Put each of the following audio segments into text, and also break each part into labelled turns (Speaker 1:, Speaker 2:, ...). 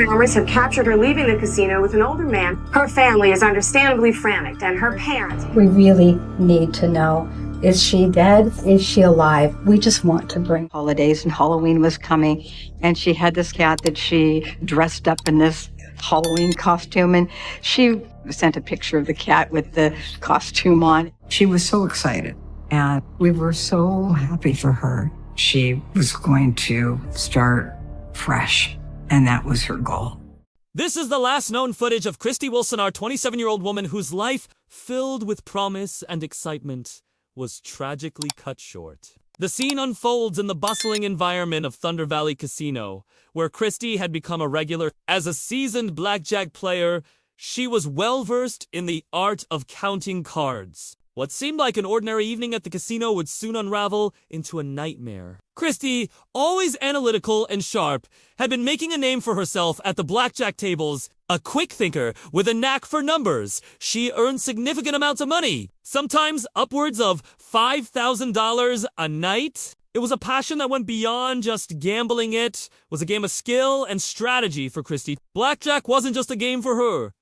Speaker 1: cameras have captured her leaving the casino with an older man. Her family is understandably frantic, and her parents...
Speaker 2: We really need to know, is she dead? Is she alive? We just want to bring holidays, and Halloween was coming, and she had this cat that she dressed up in this Halloween costume, and she sent a picture of the cat with the costume on.
Speaker 3: She was so excited, and we were so happy for her. She was going to start fresh, and that was her goal.
Speaker 4: This is the last known footage of Christie Wilson, our 27-year-old woman whose life, filled with promise and excitement, was tragically cut short. The scene unfolds in the bustling environment of Thunder Valley Casino, where Christie had become a regular. As a seasoned blackjack player, she was well-versed in the art of counting cards. What seemed like an ordinary evening at the casino would soon unravel into a nightmare. Christie, always analytical and sharp, had been making a name for herself at the blackjack tables. A quick thinker with a knack for numbers, she earned significant amounts of money, sometimes upwards of $5,000 a night. It was a passion that went beyond just gambling. It was a game of skill and strategy for Christie. Blackjack wasn't just a game for her.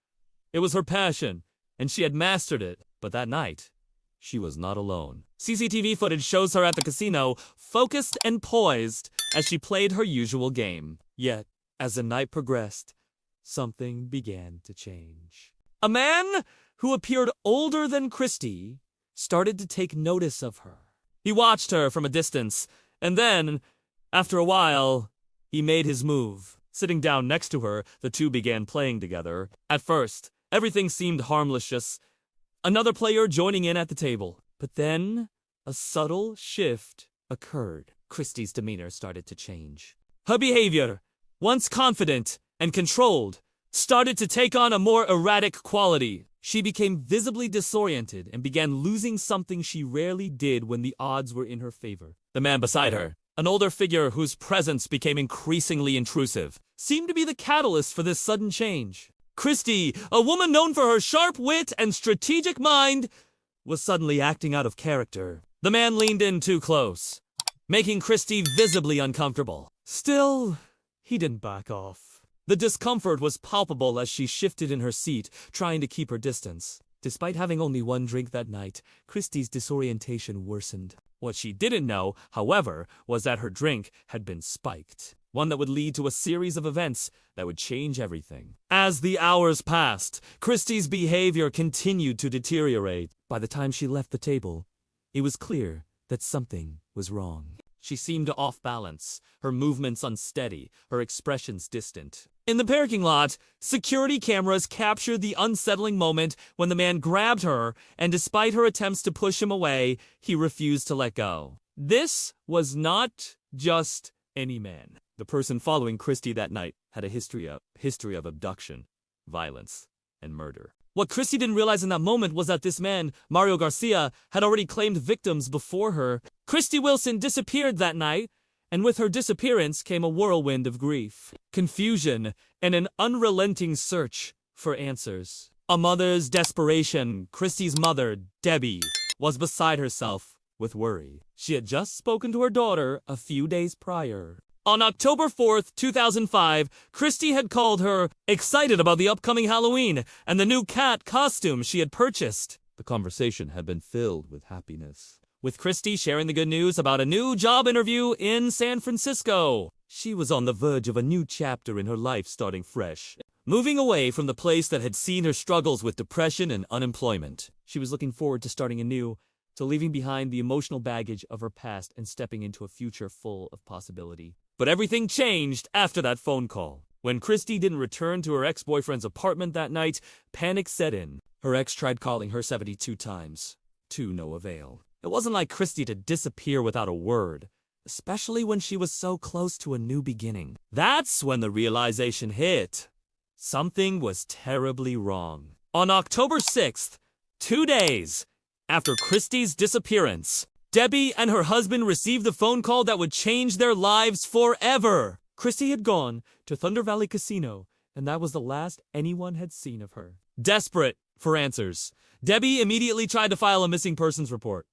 Speaker 4: It was her passion, and she had mastered it. But that night, she was not alone. CCTV footage shows her at the casino, focused and poised as she played her usual game. Yet, as the night progressed, something began to change. A man who appeared older than Christie started to take notice of her. He watched her from a distance, and then, after a while, he made his move. Sitting down next to her, the two began playing together. At first, everything seemed harmless, just another player joining in at the table. But then, a subtle shift occurred. Christie's demeanor started to change. Her behavior, once confident and controlled, started to take on a more erratic quality. She became visibly disoriented and began losing something she rarely did when the odds were in her favor. The man beside her, an older figure whose presence became increasingly intrusive, seemed to be the catalyst for this sudden change. Christie, a woman known for her sharp wit and strategic mind, was suddenly acting out of character. The man leaned in too close, making Christie visibly uncomfortable. Still, he didn't back off. The discomfort was palpable as she shifted in her seat, trying to keep her distance. Despite having only one drink that night, Christie's disorientation worsened. What she didn't know, however, was that her drink had been spiked. One that would lead to a series of events that would change everything. As the hours passed, Christie's behavior continued to deteriorate. By the time she left the table, it was clear that something was wrong. She seemed off balance, her movements unsteady, her expressions distant. In the parking lot, security cameras captured the unsettling moment when the man grabbed her, and despite her attempts to push him away, he refused to let go. This was not just any man. The person following Christie that night had a history of abduction, violence, and murder. What Christie didn't realize in that moment was that this man, Mario Garcia, had already claimed victims before her. Christie Wilson disappeared that night, and with her disappearance came a whirlwind of grief, confusion, and an unrelenting search for answers. A mother's desperation. Christie's mother, Debbie, was beside herself with worry. She had just spoken to her daughter a few days prior. On October 4th, 2005, Christie had called her, excited about the upcoming Halloween and the new cat costume she had purchased. The conversation had been filled with happiness, with Christie sharing the good news about a new job interview in San Francisco. She was on the verge of a new chapter in her life, starting fresh, moving away from the place that had seen her struggles with depression and unemployment. She was looking forward to starting anew, to leaving behind the emotional baggage of her past and stepping into a future full of possibility. But everything changed after that phone call. When Christie didn't return to her ex-boyfriend's apartment that night, panic set in. Her ex tried calling her 72 times, to no avail. It wasn't like Christie to disappear without a word, especially when she was so close to a new beginning. That's when the realization hit. Something was terribly wrong. On October 6th, 2 days after Christie's disappearance, Debbie and her husband received the phone call that would change their lives forever. Christie had gone to Thunder Valley Casino, and that was the last anyone had seen of her. Desperate for answers, Debbie immediately tried to file a missing persons report.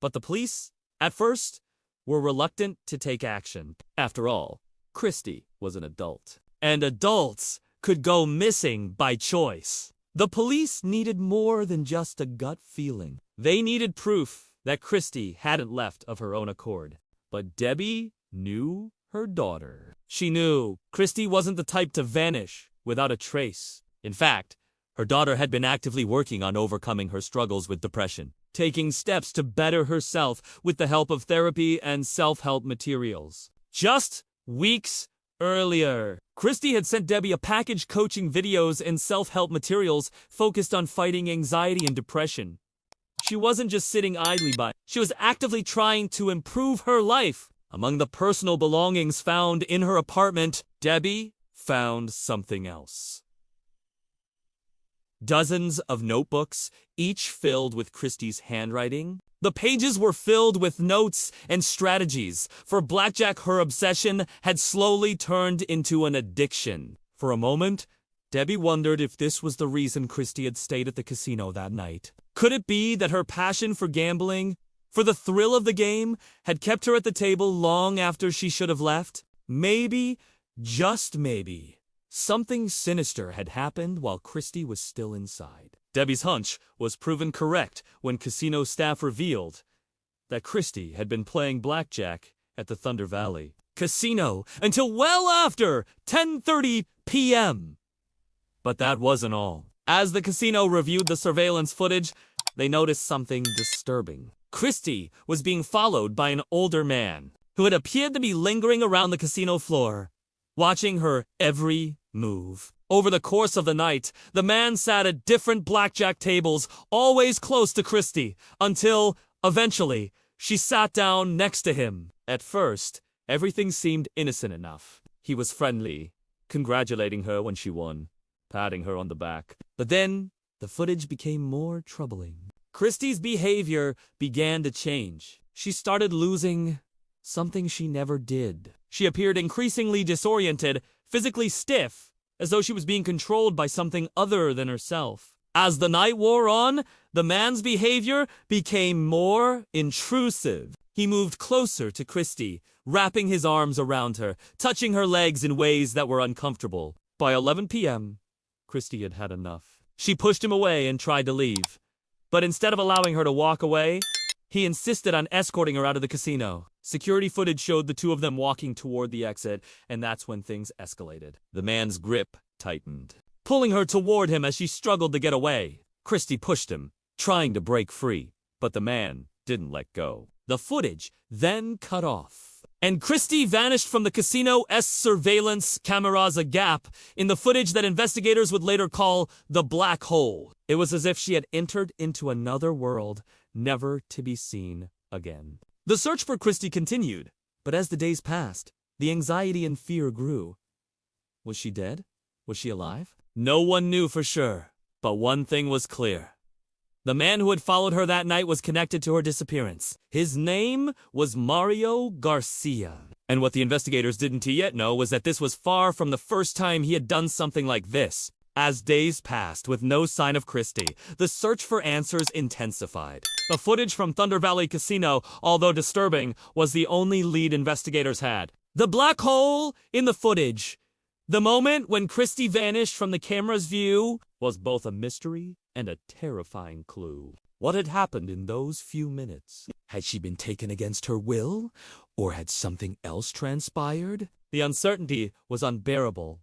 Speaker 4: But the police, at first, were reluctant to take action. After all, Christie was an adult. and adults could go missing by choice. The police needed more than just a gut feeling. They needed proof that Christie hadn't left of her own accord. But Debbie knew her daughter. She knew Christie wasn't the type to vanish without a trace. In fact, her daughter had been actively working on overcoming her struggles with depression, taking steps to better herself with the help of therapy and self-help materials. Just weeks earlier, Christie had sent Debbie a package coaching videos and self-help materials focused on fighting anxiety and depression. She wasn't just sitting idly by. She was actively trying to improve her life. Among the personal belongings found in her apartment, Debbie found something else. Dozens of notebooks, each filled with Christie's handwriting. The pages were filled with notes and strategies. For blackjack, her obsession had slowly turned into an addiction. For a moment, Debbie wondered if this was the reason Christie had stayed at the casino that night. Could it be that her passion for gambling, for the thrill of the game, had kept her at the table long after she should have left? Maybe, just maybe, something sinister had happened while Christie was still inside. Debbie's hunch was proven correct when casino staff revealed that Christie had been playing blackjack at the Thunder Valley Casino until well after 10:30 p.m. But that wasn't all. As the casino reviewed the surveillance footage, they noticed something disturbing. Christie was being followed by an older man who had appeared to be lingering around the casino floor, watching her every move. Over the course of the night, the man sat at different blackjack tables, always close to Christie, until, eventually, she sat down next to him. At first, everything seemed innocent enough. He was friendly, congratulating her when she won, patting her on the back. But then, the footage became more troubling. Christie's behavior began to change. She started losing something she never did. She appeared increasingly disoriented, physically stiff, as though she was being controlled by something other than herself. As the night wore on, the man's behavior became more intrusive. He moved closer to Christie, wrapping his arms around her, touching her legs in ways that were uncomfortable. By 11 p.m., Christie had had enough. She pushed him away and tried to leave. But instead of allowing her to walk away, he insisted on escorting her out of the casino. Security footage showed the two of them walking toward the exit, and that's when things escalated. The man's grip tightened, pulling her toward him as she struggled to get away. Christie pushed him, trying to break free, but the man didn't let go. The footage then cut off, and Christie vanished from the casino's surveillance cameras, a gap in the footage that investigators would later call the black hole. It was as if she had entered into another world, never to be seen again. The search for Christie continued, but as the days passed, the anxiety and fear grew. Was she dead? Was she alive? No one knew for sure, but one thing was clear. The man who had followed her that night was connected to her disappearance. His name was Mario Garcia. And what the investigators didn't yet know was that this was far from the first time he had done something like this. As days passed with no sign of Christie, the search for answers intensified. The footage from Thunder Valley Casino, although disturbing, was the only lead investigators had. The black hole in the footage, the moment when Christie vanished from the camera's view, was both a mystery and a terrifying clue. What had happened in those few minutes? Had she been taken against her will? Or had something else transpired? The uncertainty was unbearable,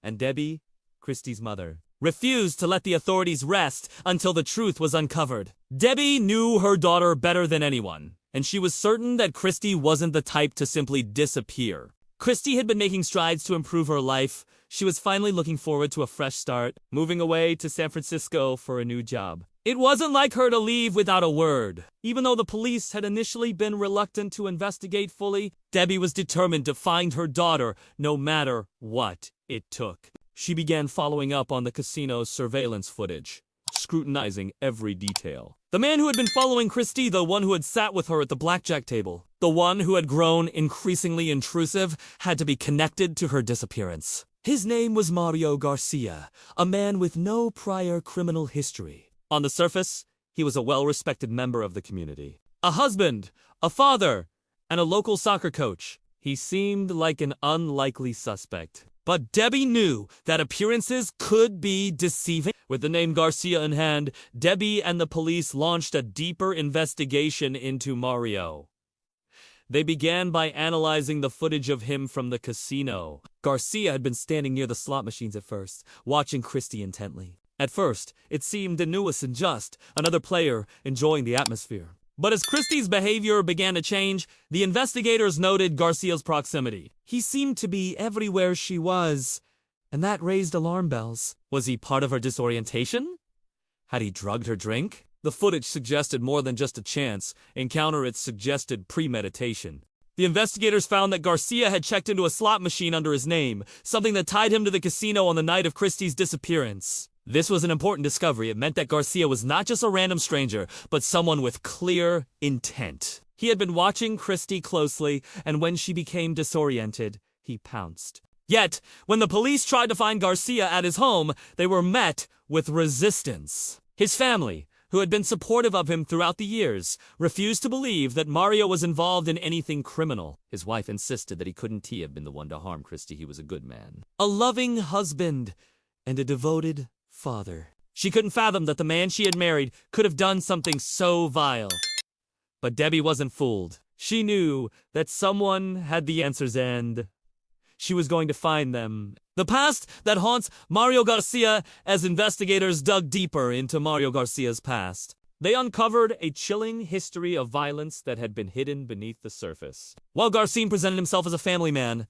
Speaker 4: and Debbie, Christie's mother, refused to let the authorities rest until the truth was uncovered. Debbie knew her daughter better than anyone, and she was certain that Christie wasn't the type to simply disappear. Christie had been making strides to improve her life. She was finally looking forward to a fresh start, moving away to San Francisco for a new job. It wasn't like her to leave without a word. Even though the police had initially been reluctant to investigate fully, Debbie was determined to find her daughter no matter what it took. She began following up on the casino's surveillance footage, scrutinizing every detail. The man who had been following Christie, the one who had sat with her at the blackjack table, the one who had grown increasingly intrusive, had to be connected to her disappearance. His name was Mario Garcia, a man with no prior criminal history. On the surface, he was a well-respected member of the community. A husband, a father, and a local soccer coach. He seemed like an unlikely suspect. But Debbie knew that appearances could be deceiving. With the name Garcia in hand, Debbie and the police launched a deeper investigation into Mario. They began by analyzing the footage of him from the casino. Garcia had been standing near the slot machines at first, watching Christie intently. At first, it seemed tenuous and just, another player enjoying the atmosphere. But as Christie's behavior began to change, the investigators noted Garcia's proximity. He seemed to be everywhere she was, and that raised alarm bells. Was he part of her disorientation? Had he drugged her drink? The footage suggested more than just a chance encounter, it suggested premeditation. The investigators found that Garcia had checked into a slot machine under his name, something that tied him to the casino on the night of Christie's disappearance. This was an important discovery. It meant that Garcia was not just a random stranger, but someone with clear intent. He had been watching Christie closely, and when she became disoriented, he pounced. Yet, when the police tried to find Garcia at his home, they were met with resistance. His family, who had been supportive of him throughout the years, refused to believe that Mario was involved in anything criminal. His wife insisted that he couldn't have been the one to harm Christie. He was a good man, a loving husband, and a devoted father. She couldn't fathom that the man she had married could have done something so vile. But Debbie wasn't fooled. She knew that someone had the answers and she was going to find them. The past that haunts Mario Garcia. As investigators dug deeper into Mario Garcia's past, they uncovered a chilling history of violence that had been hidden beneath the surface. While Garcia presented himself as a family man,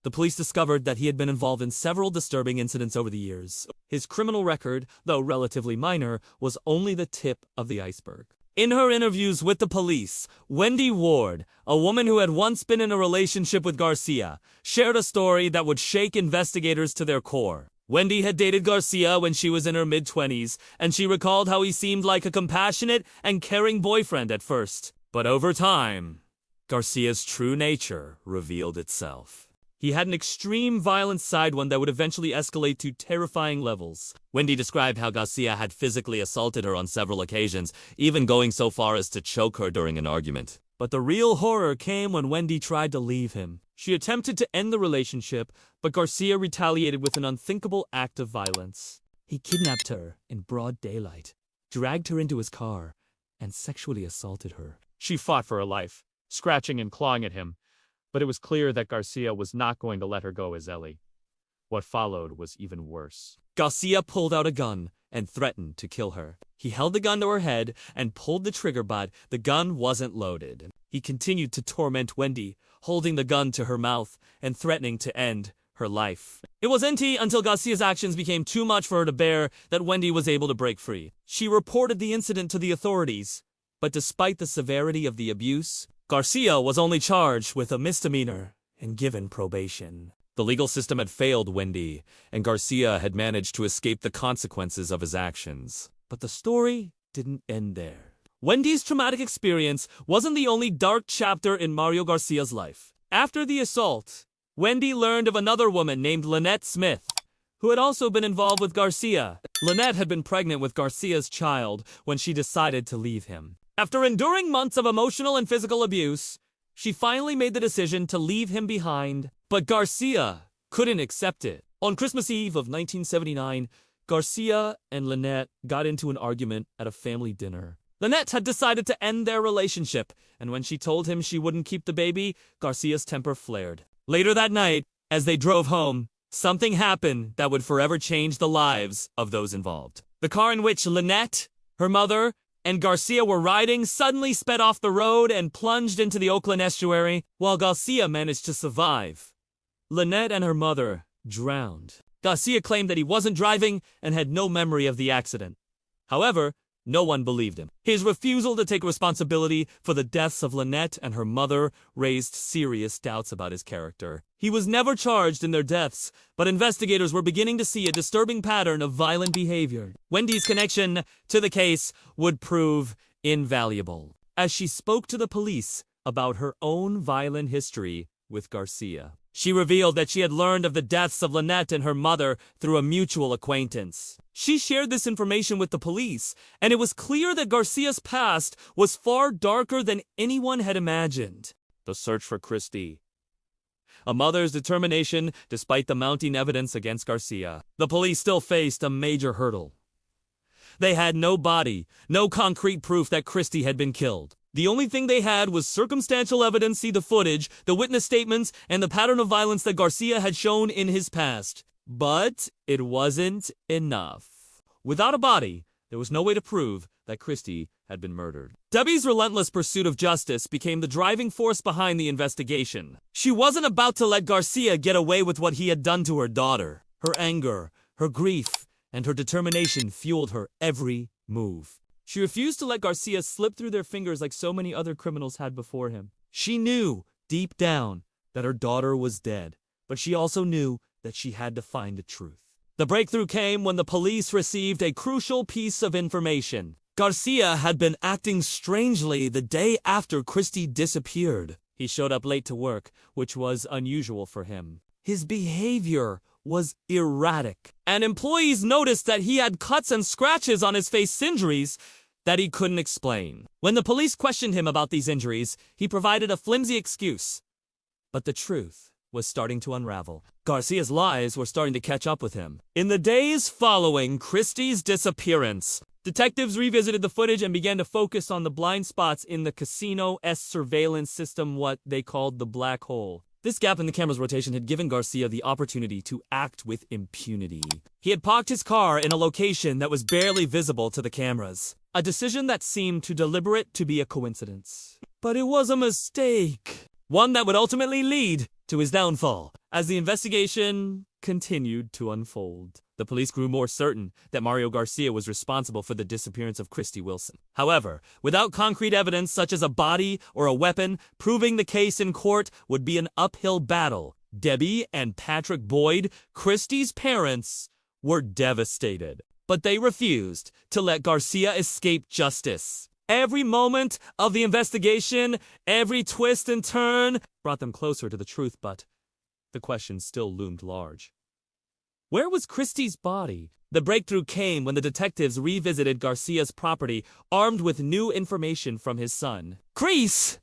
Speaker 4: the police discovered that he had been involved in several disturbing incidents over the years. His criminal record, though relatively minor, was only the tip of the iceberg. In her interviews with the police, Wendy Ward, a woman who had once been in a relationship with Garcia, shared a story that would shake investigators to their core. Wendy had dated Garcia when she was in her mid-20s, and she recalled how he seemed like a compassionate and caring boyfriend at first. But over time, Garcia's true nature revealed itself. He had an extreme violent side, one that would eventually escalate to terrifying levels. Wendy described how Garcia had physically assaulted her on several occasions, even going so far as to choke her during an argument. But the real horror came when Wendy tried to leave him. She attempted to end the relationship, but Garcia retaliated with an unthinkable act of violence. He kidnapped her in broad daylight, dragged her into his car, and sexually assaulted her. She fought for her life, scratching and clawing at him. But it was clear that Garcia was not going to let her go as Ellie. What followed was even worse. Garcia pulled out a gun and threatened to kill her. He held the gun to her head and pulled the trigger, but the gun wasn't loaded. He continued to torment Wendy, holding the gun to her mouth and threatening to end her life. It wasn't until Garcia's actions became too much for her to bear that Wendy was able to break free. She reported the incident to the authorities, but despite the severity of the abuse, Garcia was only charged with a misdemeanor and given probation. The legal system had failed Wendy, and Garcia had managed to escape the consequences of his actions. But the story didn't end there. Wendy's traumatic experience wasn't the only dark chapter in Mario Garcia's life. After the assault, Wendy learned of another woman named Lynette Smith, who had also been involved with Garcia. Lynette had been pregnant with Garcia's child when she decided to leave him. After enduring months of emotional and physical abuse, she finally made the decision to leave him behind, but Garcia couldn't accept it. On Christmas Eve of 1979, Garcia and Lynette got into an argument at a family dinner. Lynette had decided to end their relationship, and when she told him she wouldn't keep the baby, Garcia's temper flared. Later that night, as they drove home, something happened that would forever change the lives of those involved. The car in which Lynette, her mother, and Garcia were riding suddenly sped off the road and plunged into the Oakland estuary, while Garcia managed to survive. Lynette and her mother drowned. Garcia claimed that he wasn't driving and had no memory of the accident. However, no one believed him. His refusal to take responsibility for the deaths of Lynette and her mother raised serious doubts about his character. He was never charged in their deaths, but investigators were beginning to see a disturbing pattern of violent behavior. Wendy's connection to the case would prove invaluable, as she spoke to the police about her own violent history with Garcia. She revealed that she had learned of the deaths of Lynette and her mother through a mutual acquaintance. She shared this information with the police, and it was clear that Garcia's past was far darker than anyone had imagined. The search for Christie. a mother's determination despite the mounting evidence against Garcia. The police still faced a major hurdle. They had no body, no concrete proof that Christie had been killed. The only thing they had was circumstantial evidence, see the footage, the witness statements, and the pattern of violence that Garcia had shown in his past. But it wasn't enough. Without a body, there was no way to prove that Christie had been murdered. Debbie's relentless pursuit of justice became the driving force behind the investigation. She wasn't about to let Garcia get away with what he had done to her daughter. Her anger, her grief, and her determination fueled her every move. She refused to let Garcia slip through their fingers like so many other criminals had before him. She knew, deep down, that her daughter was dead, but she also knew that she had to find the truth. The breakthrough came when the police received a crucial piece of information. Garcia had been acting strangely the day after Christie disappeared. He showed up late to work, which was unusual for him. His behavior was erratic, and employees noticed that he had cuts and scratches on his face, injuries that he couldn't explain. When the police questioned him about these injuries, he provided a flimsy excuse. But the truth was starting to unravel. Garcia's lies were starting to catch up with him. In the days following Christie's disappearance, detectives revisited the footage and began to focus on the blind spots in the casino's surveillance system, what they called the black hole. This gap in the camera's rotation had given Garcia the opportunity to act with impunity. He had parked his car in a location that was barely visible to the cameras, a decision that seemed too deliberate to be a coincidence. But it was a mistake, one that would ultimately lead to his downfall. As the investigation continued to unfold, the police grew more certain that Mario Garcia was responsible for the disappearance of Christie Wilson. However, without concrete evidence such as a body or a weapon, proving the case in court would be an uphill battle. Debbie and Patrick Boyd, Christie's parents, were devastated, but they refused to let Garcia escape justice. Every moment of the investigation, every twist and turn, brought them closer to the truth, but the question still loomed large. Where was Christie's body? The breakthrough came when the detectives revisited Garcia's property, armed with new information from his son. Chris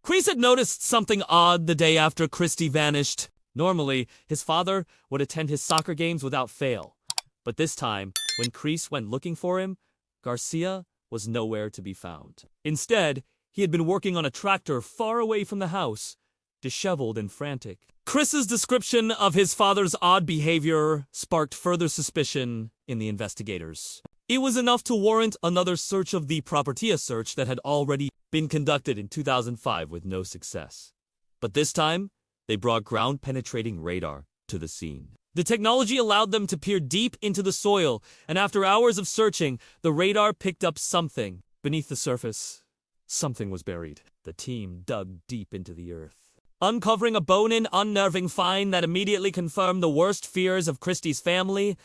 Speaker 4: had noticed something odd the day after Christie vanished. Normally, his father would attend his soccer games without fail. But this time, when Chris went looking for him, Garcia was nowhere to be found. Instead, he had been working on a tractor far away from the house, disheveled and frantic. Chris's description of his father's odd behavior sparked further suspicion in the investigators. It was enough to warrant another search of the property, a search that had already been conducted in 2005 with no success. But this time, they brought ground-penetrating radar to the scene. The technology allowed them to peer deep into the soil, and after hours of searching, the radar picked up something. Beneath the surface, something was buried. The team dug deep into the earth, uncovering a bone-in, unnerving find that immediately confirmed the worst fears of Christie's family.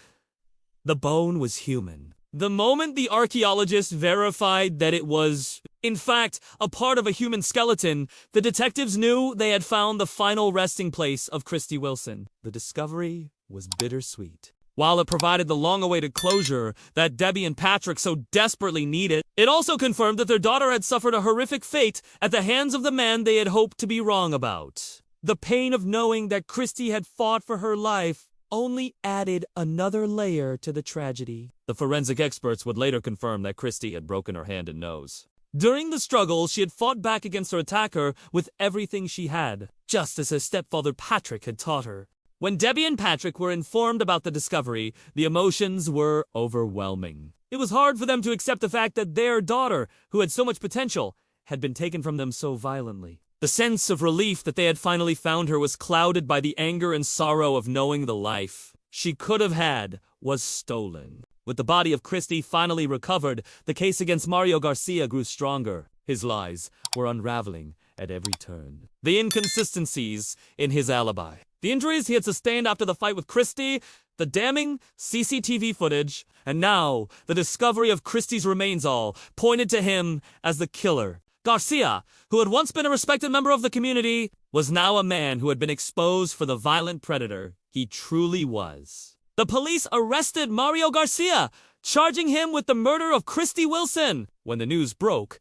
Speaker 4: The bone was human. The moment the archaeologists verified that it was, in fact, a part of a human skeleton, the detectives knew they had found the final resting place of Christie Wilson. The discovery was bittersweet. While it provided the long-awaited closure that Debbie and Patrick so desperately needed, it also confirmed that their daughter had suffered a horrific fate at the hands of the man they had hoped to be wrong about. The pain of knowing that Christie had fought for her life only added another layer to the tragedy. The forensic experts would later confirm that Christie had broken her hand and nose. During the struggle, she had fought back against her attacker with everything she had, just as her stepfather Patrick had taught her. When Debbie and Patrick were informed about the discovery, the emotions were overwhelming. It was hard for them to accept the fact that their daughter, who had so much potential, had been taken from them so violently. The sense of relief that they had finally found her was clouded by the anger and sorrow of knowing the life she could have had was stolen. With the body of Christie finally recovered, the case against Mario Garcia grew stronger. His lies were unraveling at every turn. The inconsistencies in his alibi, the injuries he had sustained after the fight with Christie, the damning CCTV footage, and now the discovery of Christie's remains all pointed to him as the killer. Garcia, who had once been a respected member of the community, was now a man who had been exposed for the violent predator he truly was. The police arrested Mario Garcia, charging him with the murder of Christie Wilson. When the news broke,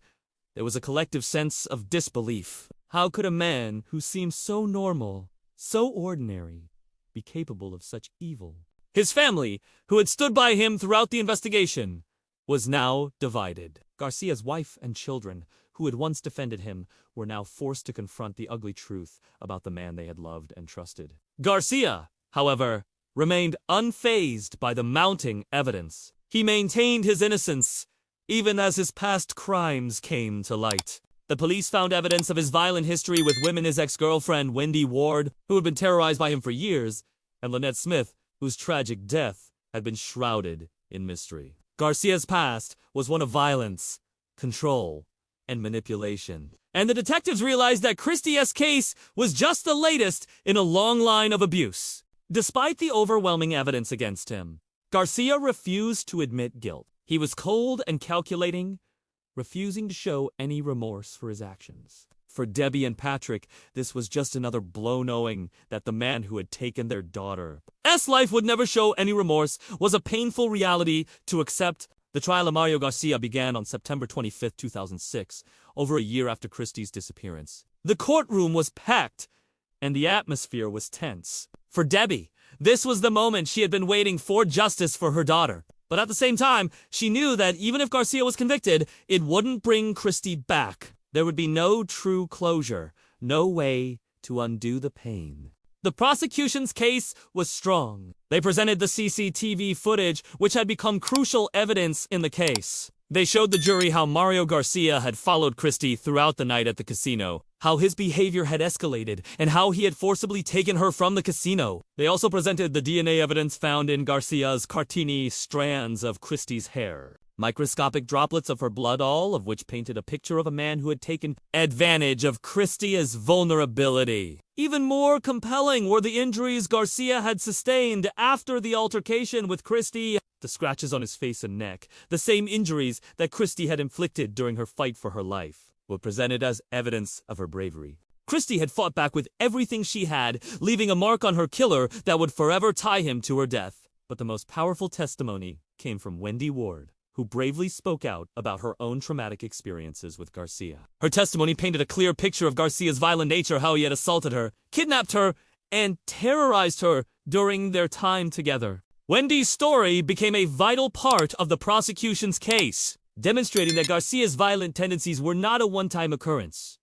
Speaker 4: there was a collective sense of disbelief. How could a man who seemed so normal so ordinary, be capable of such evil? His family, who had stood by him throughout the investigation, was now divided. Garcia's wife and children, who had once defended him, were now forced to confront the ugly truth about the man they had loved and trusted. Garcia, however, remained unfazed by the mounting evidence. He maintained his innocence, even as his past crimes came to light. The police found evidence of his violent history with women, his ex-girlfriend, Wendy Ward, who had been terrorized by him for years, and Lynette Smith, whose tragic death had been shrouded in mystery. Garcia's past was one of violence, control, and manipulation. And the detectives realized that Christie's case was just the latest in a long line of abuse. Despite the overwhelming evidence against him, Garcia refused to admit guilt. He was cold and calculating, refusing to show any remorse for his actions. For Debbie and Patrick, this was just another blow, knowing that the man who had taken their daughter's life would never show any remorse was a painful reality to accept. The trial of Mario Garcia began on September 25, 2006, over a year after Christie's disappearance. The courtroom was packed, and the atmosphere was tense. For Debbie, this was the moment she had been waiting for, justice for her daughter. But at the same time, she knew that even if Garcia was convicted, it wouldn't bring Christie back. There would be no true closure, no way to undo the pain. The prosecution's case was strong. They presented the CCTV footage, which had become crucial evidence in the case. They showed the jury how Mario Garcia had followed Christie throughout the night at the casino, how his behavior had escalated, and how he had forcibly taken her from the casino. They also presented the DNA evidence found in Garcia's cartini strands of Christie's hair. Microscopic droplets of her blood, all of which painted a picture of a man who had taken advantage of Christie's vulnerability. Even more compelling were the injuries Garcia had sustained after the altercation with Christie. The scratches on his face and neck, the same injuries that Christie had inflicted during her fight for her life, were presented as evidence of her bravery. Christie had fought back with everything she had, leaving a mark on her killer that would forever tie him to her death. But the most powerful testimony came from Wendy Ward, who bravely spoke out about her own traumatic experiences with Garcia. Her testimony painted a clear picture of Garcia's violent nature, how he had assaulted her, kidnapped her, and terrorized her during their time together. Wendy's story became a vital part of the prosecution's case, demonstrating that Garcia's violent tendencies were not a one-time occurrence,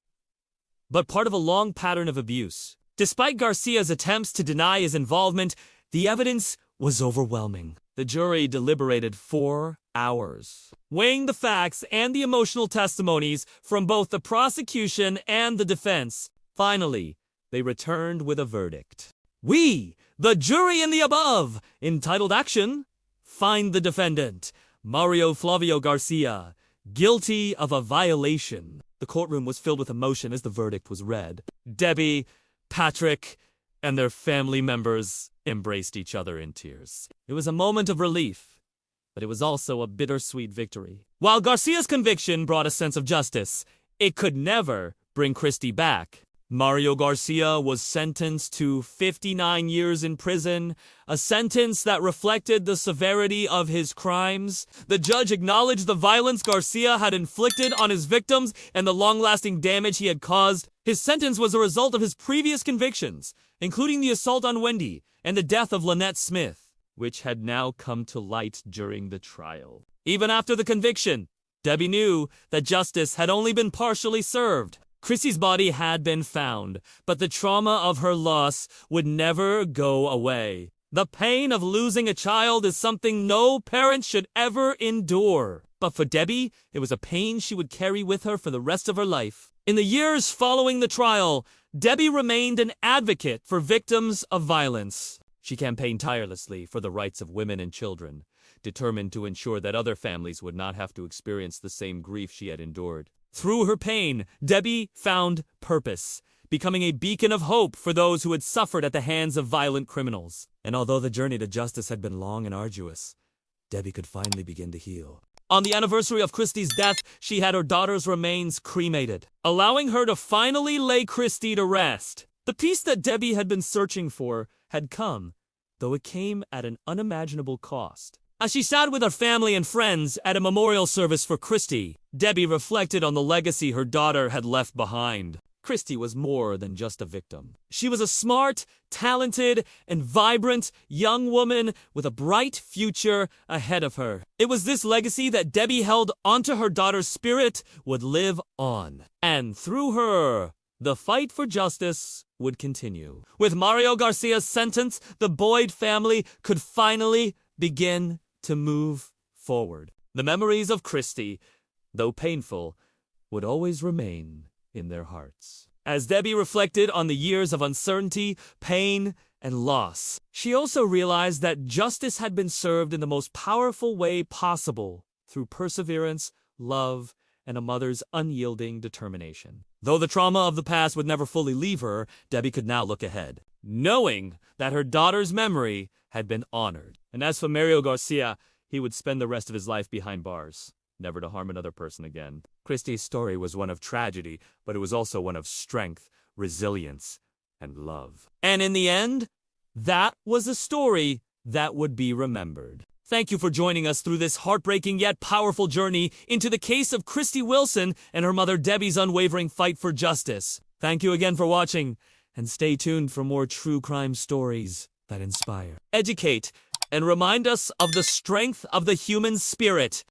Speaker 4: but part of a long pattern of abuse. Despite Garcia's attempts to deny his involvement, the evidence was overwhelming. The jury deliberated 4 hours, weighing the facts and the emotional testimonies from both the prosecution and the defense. Finally, they returned with a verdict. We, the jury in the above, entitled action, find the defendant, Mario Flavio Garcia, guilty of a violation. The courtroom was filled with emotion as the verdict was read. Debbie, Patrick, and their family members embraced each other in tears. It was a moment of relief, but it was also a bittersweet victory. While Garcia's conviction brought a sense of justice, it could never bring Christie back. Mario Garcia was sentenced to 59 years in prison, a sentence that reflected the severity of his crimes. The judge acknowledged the violence Garcia had inflicted on his victims and the long-lasting damage he had caused. His sentence was a result of his previous convictions, including the assault on Wendy and the death of Lynette Smith, which had now come to light during the trial. Even after the conviction, Debbie knew that justice had only been partially served. Christie's body had been found, but the trauma of her loss would never go away. The pain of losing a child is something no parent should ever endure. But for Debbie, it was a pain she would carry with her for the rest of her life. In the years following the trial, Debbie remained an advocate for victims of violence. She campaigned tirelessly for the rights of women and children, determined to ensure that other families would not have to experience the same grief she had endured. Through her pain, Debbie found purpose, becoming a beacon of hope for those who had suffered at the hands of violent criminals. And although the journey to justice had been long and arduous, Debbie could finally begin to heal. On the anniversary of Christie's death, she had her daughter's remains cremated, allowing her to finally lay Christie to rest. The peace that Debbie had been searching for had come, though it came at an unimaginable cost. As she sat with her family and friends at a memorial service for Christie, Debbie reflected on the legacy her daughter had left behind. Christie was more than just a victim. She was a smart, talented, and vibrant young woman with a bright future ahead of her. It was this legacy that Debbie held onto her daughter's spirit would live on. And through her, the fight for justice would continue. With Mario Garcia's sentence, the Boyd family could finally begin to move forward. The memories of Christie, though painful, would always remain in their hearts. As Debbie reflected on the years of uncertainty, pain, and loss, she also realized that justice had been served in the most powerful way possible through perseverance, love, and a mother's unyielding determination. Though the trauma of the past would never fully leave her, Debbie could now look ahead, knowing that her daughter's memory had been honored. And as for Mario Garcia, he would spend the rest of his life behind bars, never to harm another person again. Christie's story was one of tragedy, but it was also one of strength, resilience, and love. And in the end, that was a story that would be remembered. Thank you for joining us through this heartbreaking yet powerful journey into the case of Christie Wilson and her mother Debbie's unwavering fight for justice. Thank you again for watching, and stay tuned for more true crime stories that inspire, educate, and remind us of the strength of the human spirit.